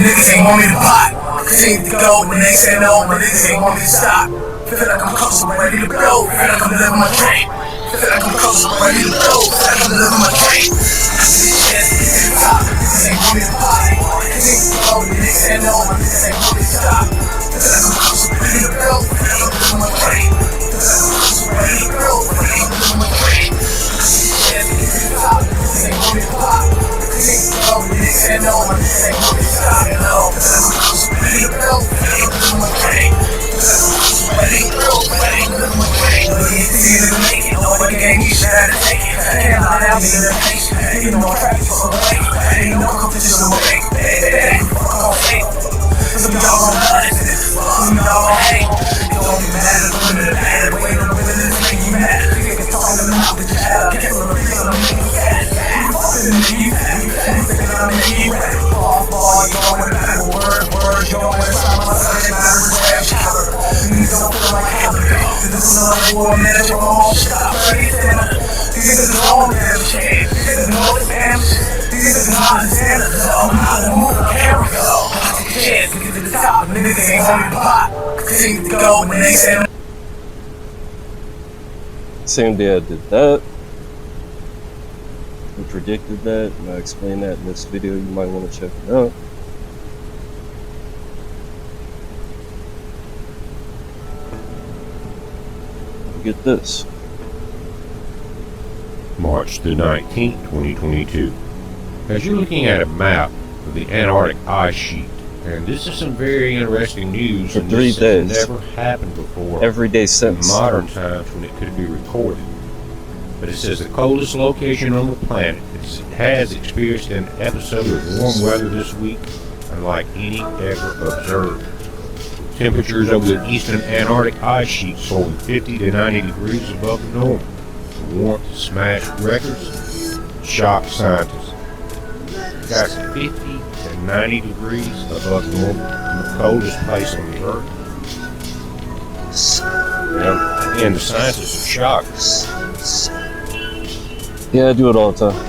niggas ain't want me to pot. Continue to go when they say no, my niggas ain't want me to stop. Feel like I'm comfortable, ready to blow. Feel like I'm living my dream. Feel like I'm comfortable, ready to blow. Feel like I'm living my dream. I see the chest, hit the top, niggas ain't want me to pot. Continue to go when they say no, my niggas ain't want me to stop. Feel like I'm comfortable, ready to blow. Feel like I'm living my dream. Feel like I'm comfortable, ready to blow. Feel like I'm living my dream. I see the chest, hit the top, niggas ain't want me to pot. Continue to go when they say no, my niggas ain't want me to stop. Feel like I'm comfortable, ready to blow. Feel like I'm living my dream. Ready, bro, ready, living my dream. See it and make it. Nobody gave me shit, I had to take it. Can't lie down, be impatient. Ain't no traffic for the way. Ain't no competition with me. Fuck all fake. Some y'all gon' love it. Some y'all gon' hate. It don't be mad at them in the bad way. The women that make you mad. You can talk them out the jab. Can't let them feel them make you fat. You fucking make you fat. You thinking I'm making you fat. Ball, you going back with word. You going inside my subject matter. These don't feel like happening. This is another war, man, that you're all stop. These niggas is all damn shit. These niggas know it's damn shit. These niggas not standards, though. I'm out of the move, camera go. Shit, get to the top, niggas ain't on your pot. Continue to go when they say. Same day I did that. I predicted that, and I explained that in this video. You might want to check it out. Get this. March the 19th, 2022. As you're looking at a map of the Antarctic ice sheet, and this is some very interesting news. For 3 days. This has never happened before. Every day since. In modern times when it could be recorded. But it says the coldest location on the planet. It has experienced an episode of warm weather this week, unlike any ever observed. Temperatures over the eastern Antarctic ice sheet soaring 50 to 90 degrees above the norm. The warmth smashed records, shocked scientists. That's 50 to 90 degrees above normal, the coldest place on the earth. And the scientists are shocked. Yeah, I do it all the time.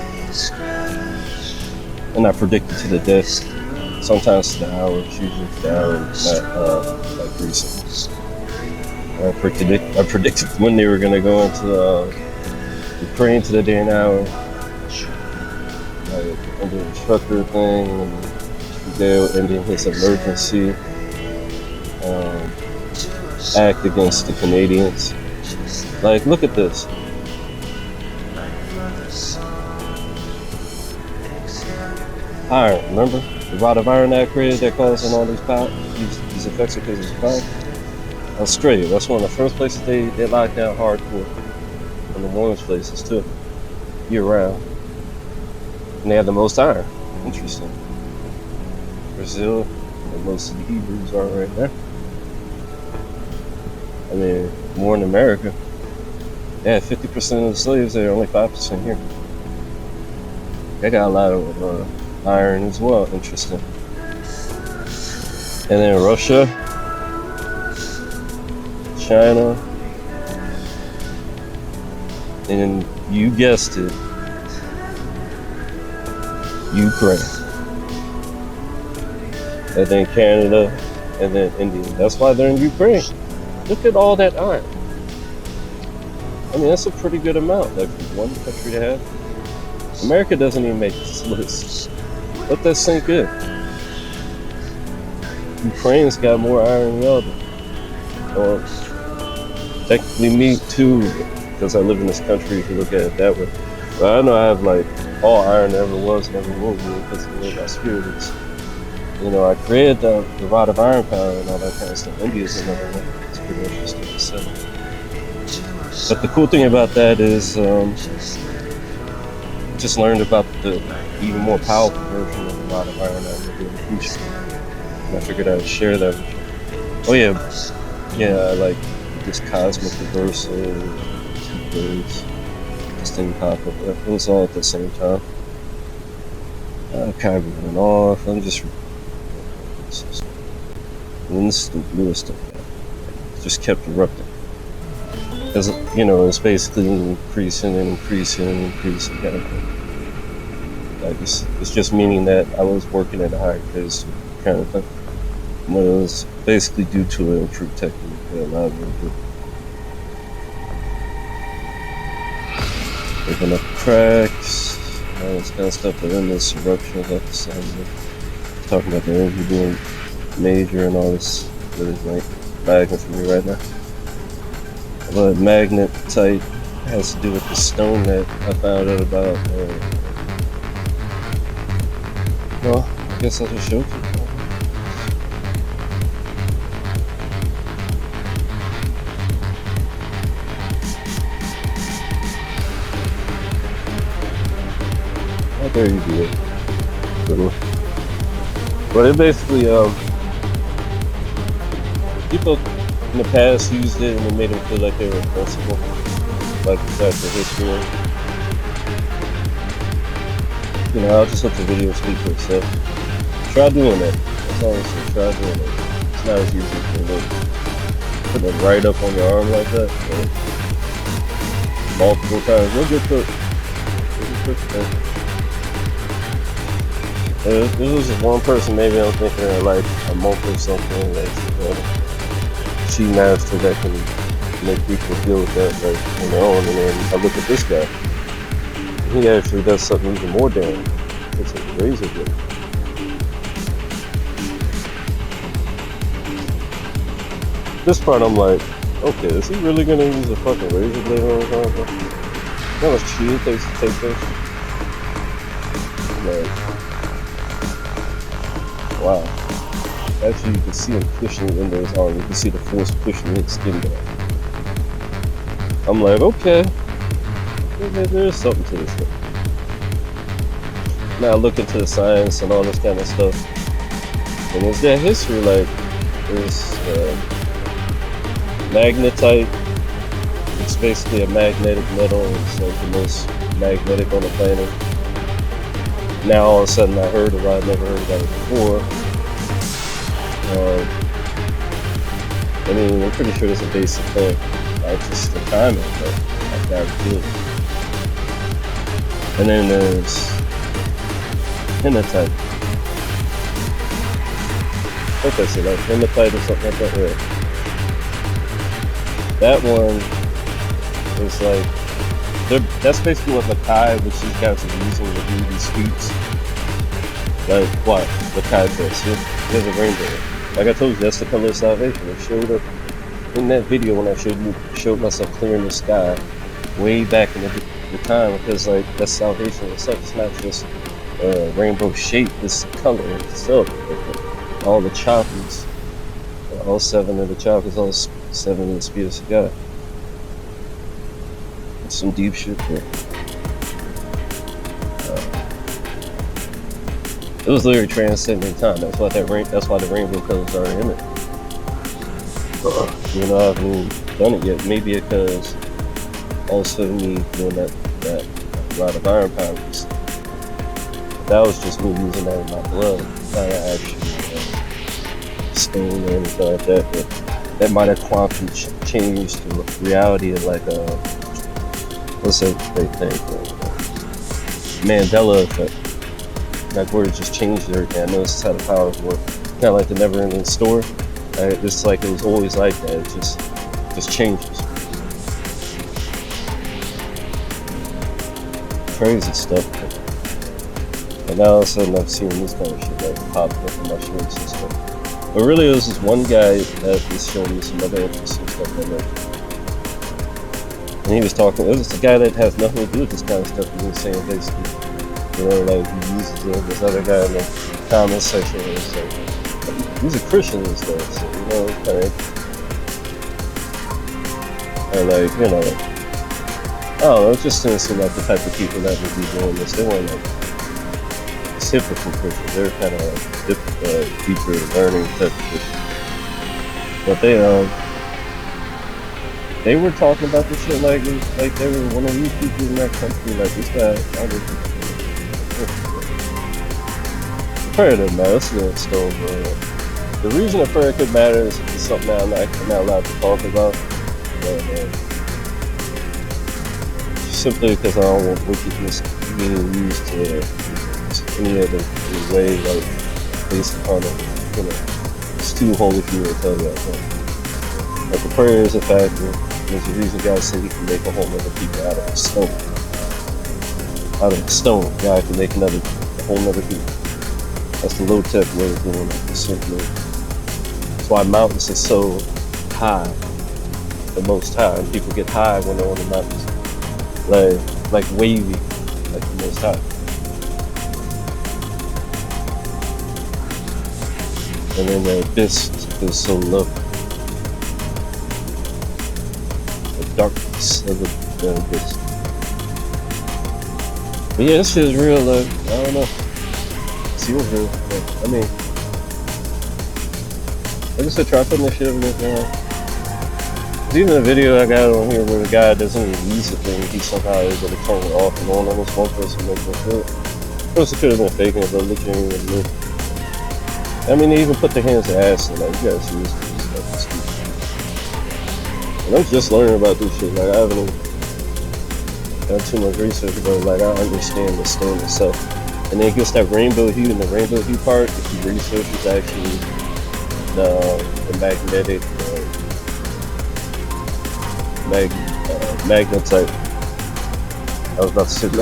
And I predict it to the day. Sometimes to the hour, usually to the hour, not like recent. I predicted when they were going to go into Ukraine to the day and hour. Like, under the trucker thing, and they're ending his emergency act against the Canadians. Like, look at this. Iron, remember? The rod of iron that created that causing all these effects because of power. Australia, that's one of the first places they locked down hardcore. One of the warmest places too, year round. And they have the most iron. Interesting. Brazil, where most of the Hebrews are right there. I mean, more in America. Yeah, 50% of the slaves there, only 5% here. They got a lot of iron as well. Interesting. And then Russia, China, and you guessed it, Ukraine, and then Canada, and then India. That's why they're in Ukraine. Look at all that iron. I mean, that's a pretty good amount, like for one country to have. America doesn't even make this list. Let that sink in. Ukraine's got more iron than y'all do. Or technically me too, because I live in this country if you look at it that way. But I know I have like all iron there ever was and ever will be because of the way my spirit is. You know, I created the rod of iron power and all that kind of stuff. India's another one. It's pretty interesting to say. But the cool thing about that is just learned about the even more powerful version of the rod of iron that we're doing in the future. And I figured I'd share that with you. Oh yeah, I like this cosmic reversal, two things. This thing pop up. It was all at the same time. I kind of went off. I'm just. And this is the newest stuff. Just kept erupting. Because, you know, it's basically increasing and increasing and increasing. Kind of thing. Like it's just meaning that I was working at a higher pace to kind of thing. But it was basically due to an improved technique that allowed me to open up cracks, all this kind of stuff. But then this eruption was at the same. Talking about the energy being major and all this that is like lagging for me right now. But magnetite has to do with the stone that I found out about. Well, I guess I'll just show it to you. Oh, there you go. Good one. But it basically, people in the past used it and it made them feel like they were invincible. Like that's the history. You know, I'll just let the video speak for itself. Try doing that. That's all I'm saying. Try doing it. It's not as easy as it looks. Putting it right up on your arm like that. Multiple times. We'll get cooked. This was just one person, maybe I'm thinking of like a monk or something, like she master that can make people deal with that like on their own. And then I look at this guy, he actually does something even more damage. It's a razor blade. This part I'm like, okay, is he really gonna use a fucking razor blade on his arm? You know how much cheating takes to take this? Like, wow. Actually, you can see him pushing it into his arm. You can see the force pushing his skin down. I'm like, okay. There's something to this thing. Now I look into the science and all this kind of stuff. And there's that history, like, there's magnetite. It's basically a magnetic metal. It's like the most magnetic on the planet. Now all of a sudden I heard about it, I'd never heard about it before. I mean, I'm pretty sure it's a basic thing. Just the timing, but I gotta do it. And then there's hematite. I think I said like hematite or something like that. Yeah. That one is like, that's basically what Makai, which these guys are using to do these feats. Like what? Makai does. There's a rainbow. Like I told you, that's the color of salvation. It showed up in that video when I showed myself clearing the sky way back in the time, because like that's salvation itself. It's not just rainbow shape, it's the color itself. Like, all the chakras, all 7 of the chakras, all 7 of the spirits of God. It's some deep shit there. It was literally transcending time. That's why the rainbow colors are in it. You know, I haven't even done it yet. Maybe because also me doing that a lot of iron powders. That was just me using that in my blood, not actually stone or anything like that. But that might have quantum changed the reality of like what's that they think? Mandela effect. Like where it just changed everything. I know this is how the powers work. Kind of like the never-ending story. It's like it was always like that. It just changes. Crazy stuff. And now all of a sudden I've seen this kind of shit like pop up in my shorts and stuff. But really, it was this one guy that was showing me some other interesting stuff on there. And he was talking. It was a guy that has nothing to do with this kind of stuff. He was saying basically. You know, like he uses it. This other guy in the comment section was like, he's a Christian and stuff, so you know, it's kind of, and like, you know, I don't know, it just didn't seem like the type of people that would be doing this. They weren't like typical Christians. They were kind of deeper learning type of Christians. But they were talking about this shit like they were one of these people in that country. Like this guy, prayer doesn't matter. Let's get it still. The reason a prayer could matter is something that I'm not allowed to talk about. Simply because I don't want wickedness being used to any other way, like based upon it. you know, it's too holy for me to tell you that. But the prayer is a factor. There's a reason God said He can make a whole other people out of a stone. Out of a stone, God can make a whole other people. That's the low-tech way of doing it. That's why mountains are so high, the most high, and people get high when they're on the mountains, like wavy, like the most high. And then the abyss is so low. The darkness of the abyss. But yeah, this shit is real, like, I don't know. See what's real. But, I mean, like I said, try putting this shit in there. There's even a video I got on here where the guy doesn't even use the thing. He somehow able to turn it off and on this one person making it feel it. Of course, it could have been faking it, but look at me and me. I mean, they even put their hands to ass and like, you gotta see this stuff. And I'm just learning about this shit. Like, I haven't even done too much research, but like, I understand the stone itself. And then it gets that rainbow hue, and the rainbow hue part, if you research, is actually the magnetic magnetite. I was about to say the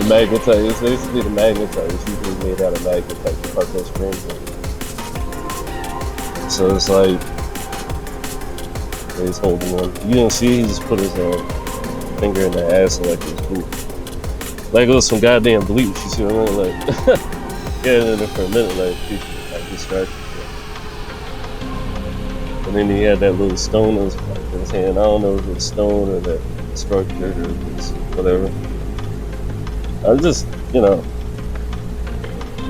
magnetite is basically the magnetite. It's usually made out of magnetite, the part that's rainbow. So it's like he's holding on. You don't see, he just put his finger in the ass like it was blue. Like it was some goddamn bleach, you see what I mean? Like, yeah, in there for a minute, like distracted. And then he had that little stone in his hand. I don't know if it's stone or that structure or it's whatever. I just, you know,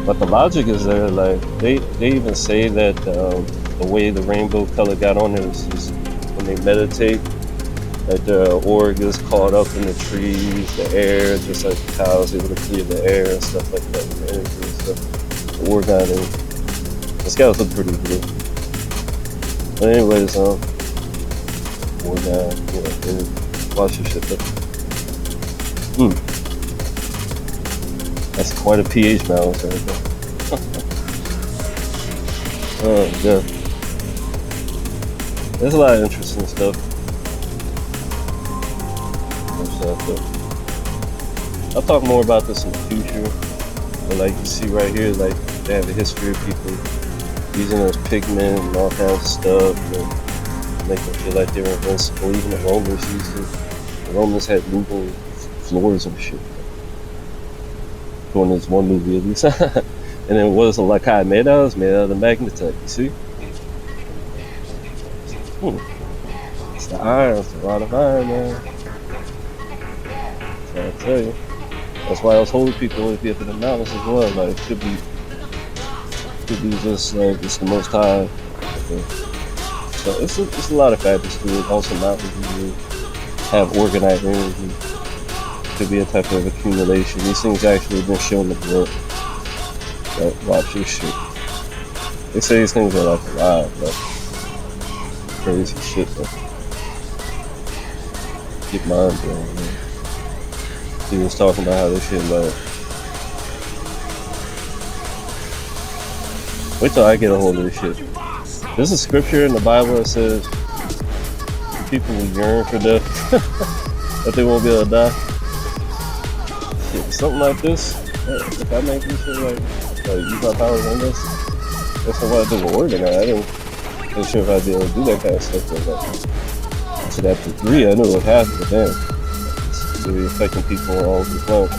but the logic is there. Like they even say that the way the rainbow color got on there is just when they meditate, that the org is caught up in the trees, the air, just like the cows able to clear the air and stuff like that, the energy and stuff. The organ, the scouts look pretty good. But anyways, organ, you know, watch your shit. That's quite a pH balance right there. Oh, yeah. There's a lot of interesting stuff. I'll talk more about this in the future. But like you see right here, like they have a history of people using those pigment and all kinds of stuff and make them feel like they're invincible. Even the Romans used it. The Romans had moving floors and shit. During this one movie at least. And then what is the Lakai made out? It's made out of the magnetite, you see? It's the iron, it's a lot of iron, man. I tell you, that's why I was holding people would be up in the mountains as well. Like it could be just like it's the most high. Okay. So it's a lot of factors to it. Also, mountains usually have organized energy. Could be a type of accumulation. These things actually been shown to work. Like, watch this shit. They say these things are like alive, but crazy shit. Though. Get mind blowing, man. He was talking about how this shit like. Wait till I get a hold of this shit. There's a scripture in the Bible that says people will yearn for death, that they won't be able to die. Shit, something like this. If I make this shit like use my powers on this, that's what I do with working. I didn't sure if I'd be able to do that kind of stuff. But to that degree, I knew it would happen, but then. Really affecting people all over the globe.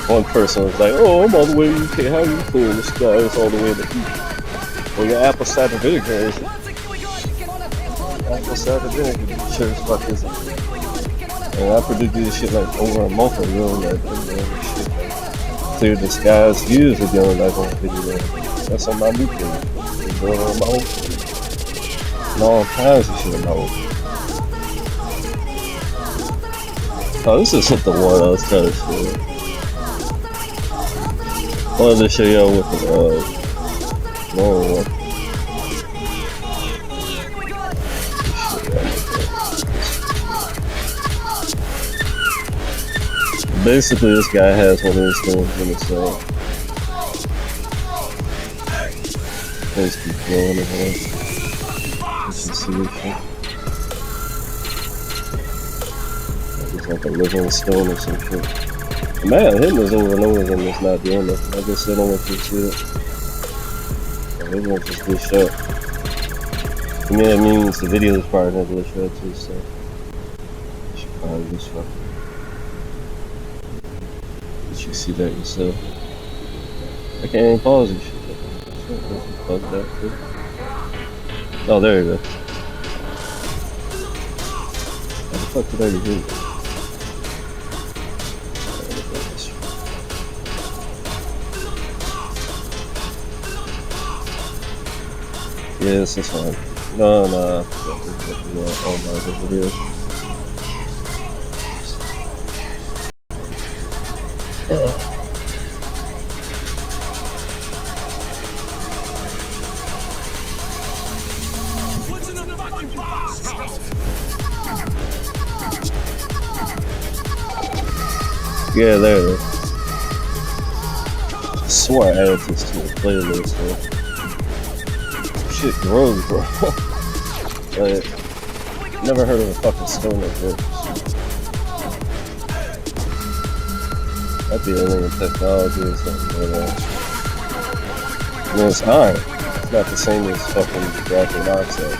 One person was like, "Oh, I'm all the way to the UK. How you clearing the sky? It's all the way to the heat." Well, your apple cider vinegar is it? Apple cider vinegar. Sure as fuck is it? And I predicted this shit like over a month ago. Like, shit, cleared the skies years ago. Like on video. That's on my new page. It's going on my own page. And all kinds of shit on my own page. Oh, this isn't the one I was trying to show you. I wanted to show y'all with the long one. Basically, this guy has one of these things in his place keep blowing ahead. You can see it. It's like a living stone or some shit. Man, hitting this over and over again is not doing it. I guess they don't want you to see it. They won't just glitch out. To me, that means the video is probably not glitch out too, so you should probably just let you see that yourself. I can't even pause this shit. Fuck that shit. Oh, there you go. How the fuck did I do it? Yes, that's fine. No. Oh my video. Yeah, there it is. I swore I added this to a playlist, man. Shit grows, bro. Like, never heard of a fucking stone like this. Might be alien technology or something like that. I mean, it's iron. It's not the same as fucking graphite oxide.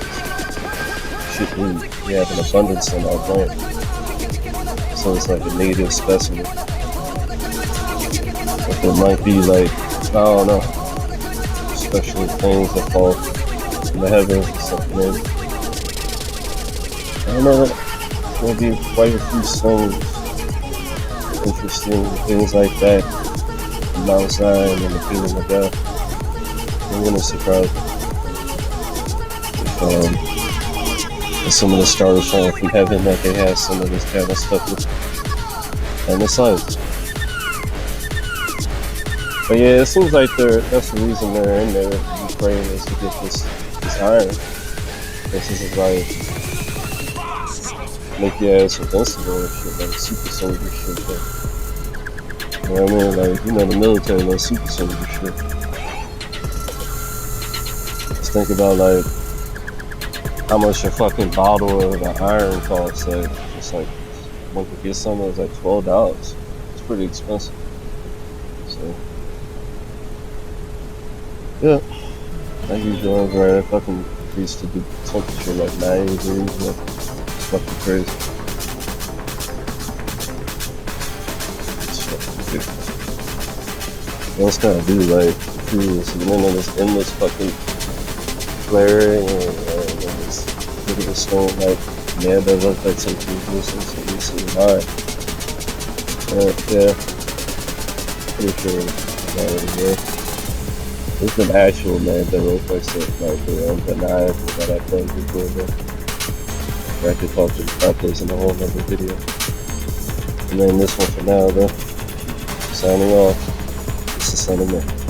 Shit, we have an abundance in our planet. So it's like a native specimen. But there might be like, I don't know, special things that fall in the heavens or something. Maybe. I don't know, there'll be quite a few stones, interesting things like that, from Mount Zion and the Kingdom of God. I'm gonna surprise if some of the stars falling from heaven that they have some of this kind of stuff with. And it's like, but yeah, it seems like that's the reason they're in there, Ukraine, is to get this iron. This is like, make your ass invincible and shit, like super soldier shit. Like, you know what I mean? Like, you know, the military knows super soldier shit. Just think about like, how much a fucking bottle of the iron costs. Like, it's like, one could get something that's like $12. It's pretty expensive. So, yeah. Thank you, John. Right, I fucking increased the temperature like 90 degrees. Like, it's fucking crazy. It's fucking ridiculous. What else can I do? Like, curious. And then there's endless fucking flaring and this little stone like man that looks like some people some high. Yeah. Pretty sure there's an actual man that looks like something like the knife that I played before, but I could talk to that place in a whole other video. And then this one for now though. Signing off. This is Son of Man.